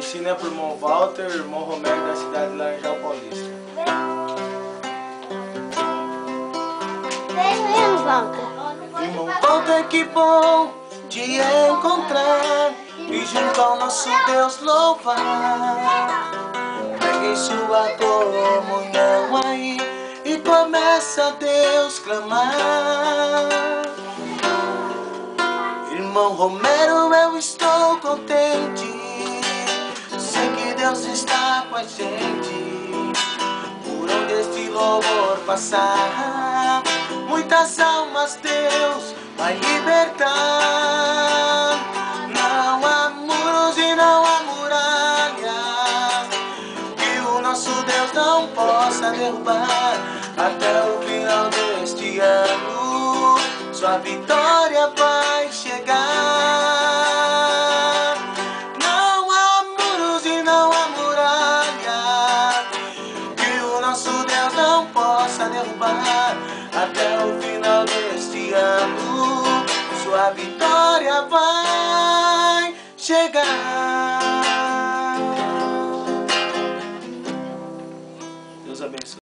Ensina pro irmão Walter, irmão Romero da cidade de Laranjal Paulista. Irmão Walter, que bom te encontrar e junto ao nosso Deus louvar. Pegue sua comunhão aí e começa a Deus clamar. Irmão Romero, eu estou contente, sei que Deus está com a gente. Por onde este louvor passar, muitas almas Deus vai libertar. Não há muros e não há muralhas que o nosso Deus não possa derrubar. Até o final deste ano, sua vitória vai chegar. Não há muros e não há muralhas que o nosso Deus não possa derrubar. Até o final deste ano, sua vitória vai chegar.